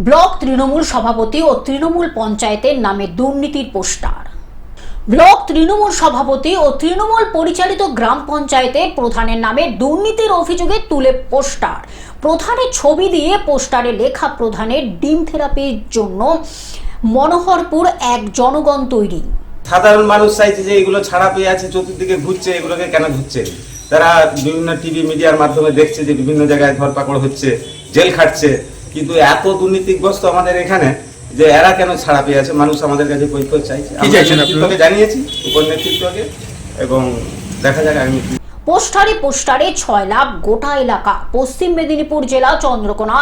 Block Trinamool সভাপতি ও তৃণমূল পঞ্চায়েতের নামে দুর্নীতির পোস্টার। ব্লক তৃণমূল সভাপতি ও তৃণমূল পরিচালিত গ্রাম পঞ্চায়েতের প্রধানের নামে দুর্নীতির অভিযোগে তুলে পোস্টার। প্রধানের ছবি দিয়ে পোস্টারে লেখা, প্রধানের ডিম থেরাপির জন্য মনোহরপুর এক জনগণ তৈরি। সাধারণ মানুষ চাইছে যে এগুলো ছাড়া পেয়ে আছে, চতুর্দিকে ঘুরছে, এগুলোকে কেন ঘুরছে? তারা বিভিন্ন টিভি মিডিয়ার মাধ্যমে দেখছে যে বিভিন্ন জায়গায় ধরপাকড় হচ্ছে, জেল খাটছে, কিন্তু এত দুর্নীতিগ্রস্ত আমাদের এখানে যে এরা কেন ছাড়া পেয়ে আছে? মানুষ আমাদের কাছে কৈফিয়ত চাইছে। আমরা জানিয়েছি উপর নেতৃত্বকে, এবং দেখা যাক আগামী। পোস্টারে 6 লাখ গোটা এলাকা। পশ্চিম মেদিনীপুর জেলা চন্দ্রকোনা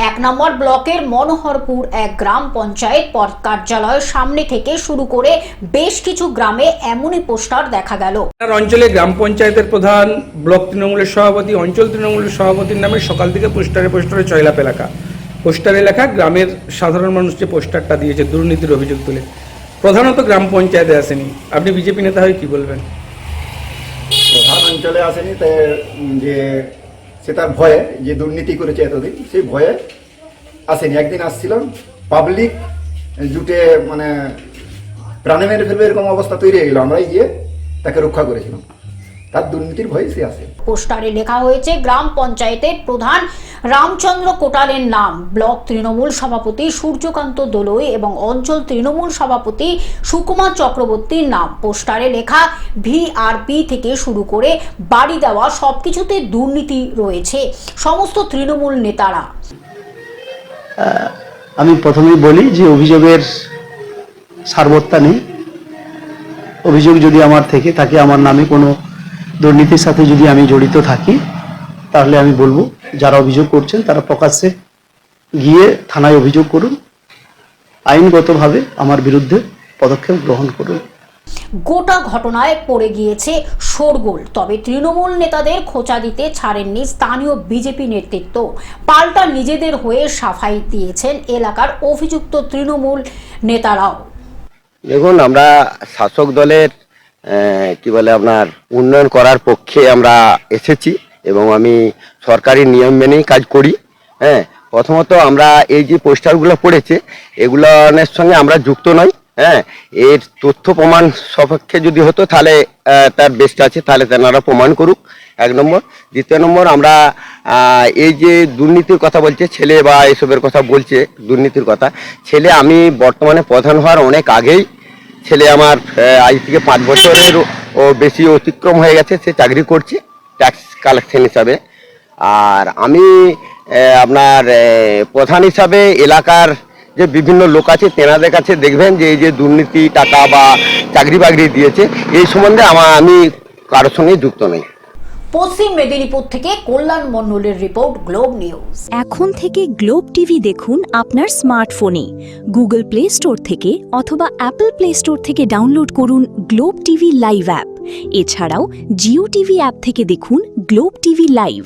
1 নম্বর ব্লকের মনোহরপুর এক গ্রাম পঞ্চায়েত পদ কার্যালয়ের সামনে থেকে শুরু করে বেশ কিছু গ্রামে এমনই পোস্টার দেখা গেল। অঞ্চলে গ্রাম পঞ্চায়েতের প্রধান, ব্লক তৃণমূলের সভাপতি, অঞ্চল তৃণমূলের সভাপতির নামে সকাল থেকে পোস্টারে 6 লাখ এলাকা। পোস্টারে লেখা গ্রামের সাধারণ মানুষ যে পোস্টারটা দিয়েছে দুর্নীতির অভিযোগ তুলে, প্রধানত গ্রাম পঞ্চায়েতে আসেনি। আপনি বিজেপি নেতা হয়ে কি বলবেন? প্রধান অঞ্চলে আসেনি, তাই যে সে তার ভয়ে যে দুর্নীতি করেছে এতদিন, সেই ভয়ে আসেনি। একদিন আসছিলাম, পাবলিক জুটে মানে প্রাণে মেরে ফেলবে এরকম অবস্থা তৈরি হয়ে গেল, আমরাই গিয়ে তাকে রক্ষা করেছিলাম। তার দুর্নীতির ভয়ে সে আসে। পোস্টারে লেখা হয়েছে গ্রাম পঞ্চায়েতের প্রধান রামচন্দ্র কোটালের নাম, ব্লক তৃণমূল সভাপতি সূর্যকান্ত দোলই এবং অঞ্চল তৃণমূল সভাপতি সুকুমার চক্রবর্তীর নাম। পোস্টারে লেখা ভিআরপি থেকে শুরু করে বাড়ি দেওয়া সবকিছুতে দুর্নীতি রয়েছে সমস্ত তৃণমূল নেতারা। আমি প্রথমেই বলি যে অভিযোগের সারবত্তা নেই। অভিযোগ যদি আমার থেকে থাকে, আমার নামে কোনো দুর্নীতির সাথে যদি আমি জড়িত থাকি, তাহলে আমি বলবো যারা অভিযোগ করছেন তারা প্রকাশ্যে গিয়ে থানায় অভিযোগ করুন, আইনগতভাবে আমার বিরুদ্ধে পদক্ষেপ গ্রহণ করুন। গোটা ঘটনায় পড়ে গিয়েছে শোরগোল, তবে তৃণমূল নেতাদের খোঁচা দিতে ছাড়েননি স্থানীয় বিজেপি নেতৃত্ব। পাল্টা নিজেদের হয়ে সাফাই দিয়েছেন এলাকার অভিযুক্ত তৃণমূল নেতারাও। দেখুন, আমরা শাসক দলের আপনার উন্নয়ন করার পক্ষে আমরা এসেছি, এবং আমি সরকারি নিয়ম মেনেই কাজ করি। প্রথমত আমরা এই যে পোস্টারগুলো পড়েছে, এগুলোর সঙ্গে আমরা যুক্ত নই। এর তথ্য প্রমাণ সপক্ষে যদি হতো তাহলে তার বেস্ট আছে, তাহলে তেনারা প্রমাণ করুক, 1 নম্বর। দ্বিতীয় নম্বর, আমরা এই যে দুর্নীতির কথা বলছে ছেলে, বা এসবের কথা বলছে দুর্নীতির কথা, ছেলে আমি বর্তমানে প্রধান হওয়ার অনেক আগেই ছেলে আমার আজ থেকে 5 বছরের ও বেশি অতিক্রম হয়ে গেছে, সে চাকরি করছে ট্যাক্স কালেকশন হিসাবে। আর আমি আপনার প্রধান হিসাবে এলাকার যে বিভিন্ন লোক আছে তেনাদের কাছে দেখবেন যে এই যে দুর্নীতি টাকা বা চাকরি বাকরি দিয়েছে, এই সম্বন্ধে আমি কারোর সঙ্গে যুক্ত নেই। পশ্চিম মেদিনীপুর থেকে কল্যাণ মণ্ডলের রিপোর্ট, গ্লোব নিউজ। এখন থেকে গ্লোব টিভি দেখুন আপনার স্মার্টফোনে। গুগল প্লে স্টোর থেকে অথবা অ্যাপল প্লে স্টোর থেকে ডাউনলোড করুন গ্লোব টিভি লাইভ অ্যাপ। এছাড়াও জিও টিভি অ্যাপ থেকে দেখুন গ্লোব টিভি লাইভ।